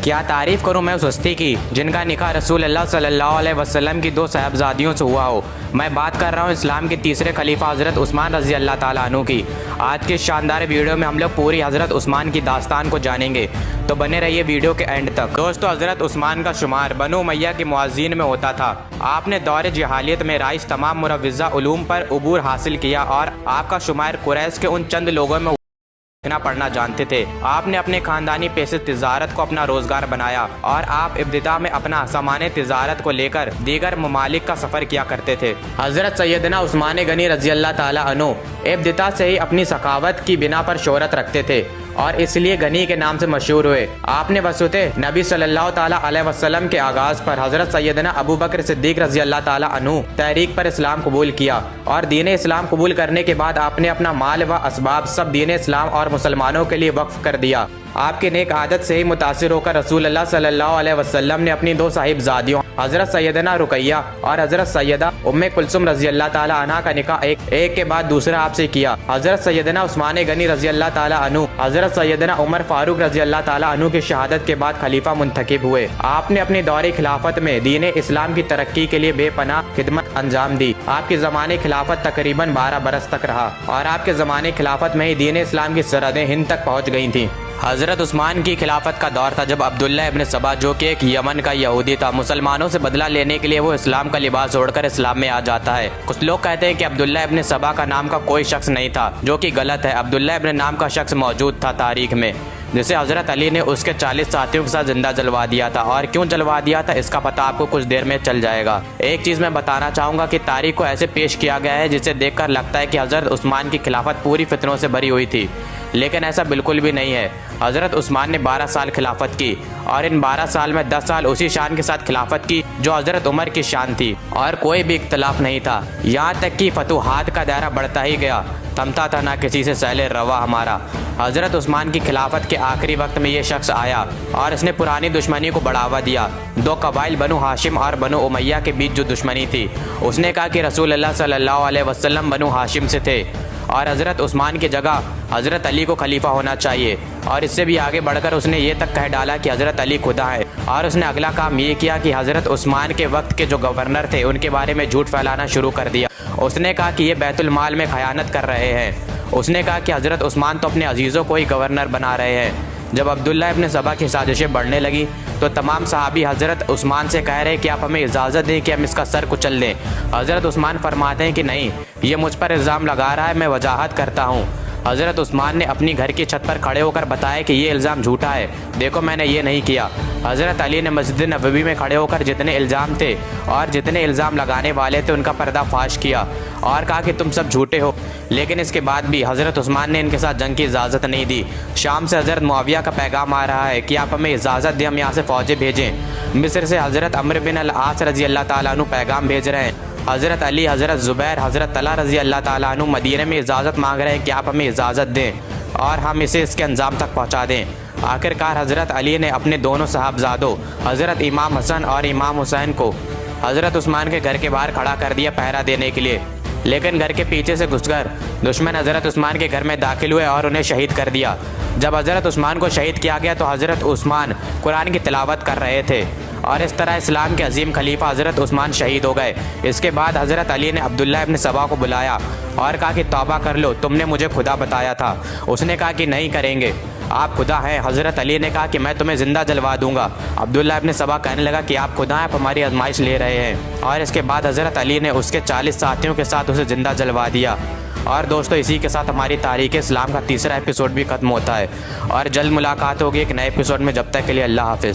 क्या तारीफ़ करूं मैं उस हस्ती की जिनका निकाह रसूल अल्लाह सल्लल्लाहु अलैहि वसल्लम की 2 साहबजादियों से हुआ हो। मैं बात कर रहा हूं इस्लाम के तीसरे खलीफा हज़रत उस्मान रज़ी अल्लाह ताला अन्हु की। आज के शानदार वीडियो में हम लोग पूरी हज़रत उस्मान की दास्तान को जानेंगे, तो बने रहिए वीडियो के एंड तक। दोस्तों, हज़रत उस्मान का शुमार बनु उमय्या के मुअज़्ज़िन में होता था। आपने दौरे जहालियत में राइज तमाम मुरव्विज़ा उलूम पर उबूर हासिल किया और आपका शुमार कुरैश के उन चंद लोगों में लिखना पढ़ना जानते थे। आपने अपने खानदानी पेशे तिजारत को अपना रोजगार बनाया और आप इब्तिदा में अपना सामान तिजारत को लेकर दीगर ममालिक का सफर किया करते थे। हजरत सैयदना उस्मान गनी रजी अल्लाह ताला अन्हु इब्तिदा से ही अपनी सखावत की बिना पर शोहरत रखते थे और इसलिए गनी के नाम से मशहूर हुए। आपने वसूते नबी सल्लल्लाहु ताला अलैहि वसल्लम के आगाज पर हजरत सैयदना अबू बकर सिद्दीक रजी अल्लाह ताला अन्हु तहरीक पर इस्लाम कबूल किया और दीन इस्लाम कबूल करने के बाद आपने अपना माल व असबाब सब दीन इस्लाम और मुसलमानों के लिए वक्फ कर दिया। आपकी नेक आदत से ही मुतासिर होकर रसूल अल्लाह सल्लल्लाहु अलैहि वसल्लम ने अपनी 2 साहिबजादियों हजरत सैयदना रुकैया और हजरत सैयदा उम्मे कुलसुम रजी अल्लाह ताला अन्हा का निकाह एक के बाद दूसरा आपसे किया। हजरत सैयदना उस्मान गनी रजी अल्लाह ताला अन्हु हजरत सैयदना उमर फारूक रजी अल्लाह ताला अन्हु की शहादत के बाद खलीफा मुंतखब हुए। आपने अपनी दौरे खिलाफत में दीन इस्लाम की तरक्की के लिए बेपनाह खिदमत अंजाम दी। आपके ज़माने खिलाफत तकरीबन 12 बरस तक रहा और आपके ज़माने खिलाफत में ही दीन इस्लाम की सरहदें हिंद तक पहुँच गई थी। हज़रत उस्मान की खिलाफत का दौर था जब अब्दुल्ला इब्न सबा, जो कि एक यमन का यहूदी था, मुसलमानों से बदला लेने के लिए वो इस्लाम का लिबास ओढ़कर इस्लाम में आ जाता है। कुछ लोग कहते हैं कि अब्दुल्ला इब्न सबा का नाम का कोई शख्स नहीं था, जो कि गलत है। अब्दुल्ला इब्न नाम का शख्स मौजूद था तारीख में, जिसे हज़रत अली ने उसके 40 साथियों के साथ जिंदा जलवा दिया था। और क्यों जलवा दिया था इसका पता आपको कुछ देर में चल जाएगा। एक चीज़ मैं बताना चाहूँगा कि तारीख को ऐसे पेश किया गया है जिसे देखकर लगता है कि हज़रत उस्मान की खिलाफत पूरी फितनों से भरी हुई थी, लेकिन ऐसा बिल्कुल भी नहीं है। हज़रत उस्मान ने 12 साल खिलाफत की और इन 12 साल में 10 साल उसी शान के साथ खिलाफत की जो हज़रत उमर की शान थी और कोई भी इख्तलाफ नहीं था। यहाँ तक कि फतूहात का दायरा बढ़ता ही गया, थमता था ना किसी से सैले रवा हमारा। हज़रत उस्मान की खिलाफत के आखिरी वक्त में ये शख्स आया और इसने पुरानी दुश्मनी को बढ़ावा दिया। 2 कबाइल बनु हाशिम और बनु उमय्या के बीच जो दुश्मनी थी, उसने कहा कि रसूल अल्लाह सल्लल्लाहु अलैहि वसल्लम बनु हाशिम से थे और हज़रत उस्मान की जगह हज़रत अली को खलीफा होना चाहिए। और इससे भी आगे बढ़कर उसने ये तक कह डाला कि हज़रत अली खुदा है। और उसने अगला काम ये किया कि हज़रत उस्मान के वक्त के जो गवर्नर थे उनके बारे में झूठ फैलाना शुरू कर दिया। उसने कहा कि ये बैतुल माल में खयानत कर रहे हैं। उसने कहा कि हज़रत उस्मान तो अपने अजीज़ों को ही गवर्नर बना रहे हैं। जब अब्दुल्ला इब्न सबा की साजिशें बढ़ने लगी तो तमाम सहाबी हज़रत उस्मान से कह रहे कि आप हमें इजाज़त दें कि हम इसका सर कुचल दें। हज़रत उस्मान फरमाते हैं कि नहीं, ये मुझ पर इल्ज़ाम लगा रहा है, मैं वजाहत करता हूँ। हज़रत उस्मान ने अपनी घर की छत पर खड़े होकर बताया कि ये इल्ज़ाम झूठा है, देखो मैंने ये नहीं किया। हज़रत अली ने मस्जिद नबवी में खड़े होकर जितने इल्ज़ाम थे और जितने इल्ज़ाम लगाने वाले थे उनका पर्दाफाश किया और कहा कि तुम सब झूठे हो। लेकिन इसके बाद भी हज़रत उस्मान ने इनके साथ जंग की इजाज़त नहीं दी। शाम से हज़रत मुआविया का पैगाम आ रहा है कि आप हमें इजाज़त दें, हम यहाँ से फ़ौजें भेजें। मिस्र से हज़रत अम्र बिन अल-आस रज़ी अल्लाह ताला अन्हु पैगाम भेज रहे हैं। हज़रत अली, हज़रत ज़ुबैर, हज़रत तला रज़ी अल्लाह ताला अन्हु मदीने में इजाज़त मांग रहे हैं कि आप हमें इजाज़त दें और हम इसे इसके अंजाम तक पहुँचा दें। आखिरकार हज़रत अली ने अपने दोनों साहबजादों हज़रत इमाम हसन और इमाम हुसैन को हज़रत उस्मान के घर के बाहर खड़ा कर दिया पहरा देने के लिए। लेकिन घर के पीछे से घुसकर दुश्मन हज़रत उस्मान के घर में दाखिल हुए और उन्हें शहीद कर दिया। जब हज़रत उस्मान को शहीद किया गया तो हज़रत उस्मान कुरान की तिलावत कर रहे थे और इस तरह इस्लाम के अजीम खलीफा हज़रत उस्मान शहीद हो गए। इसके बाद हज़रत अली ने अब्दुल्ला इब्न सबा को बुलाया और कहा कि तौबा कर लो, तुमने मुझे खुदा बताया था। उसने कहा कि नहीं करेंगे, आप खुदा हैं। हज़रत अली ने कहा कि मैं तुम्हें ज़िंदा जलवा दूंगा। अब्दुल्ला इब्न सबा कहने लगा कि आप खुदा हैं, आप हमारी आजमाइश ले रहे हैं। और इसके बाद हज़रत अली ने उसके 40 साथियों के साथ उसे ज़िंदा जलवा दिया। और दोस्तों, इसी के साथ हमारी तारीख़ इस्लाम का तीसरा एपिसोड भी ख़त्म होता है और जल्द मुलाकात होगी एक नए एपिसोड में। जब तक के लिए अल्लाह हाफ़िज़।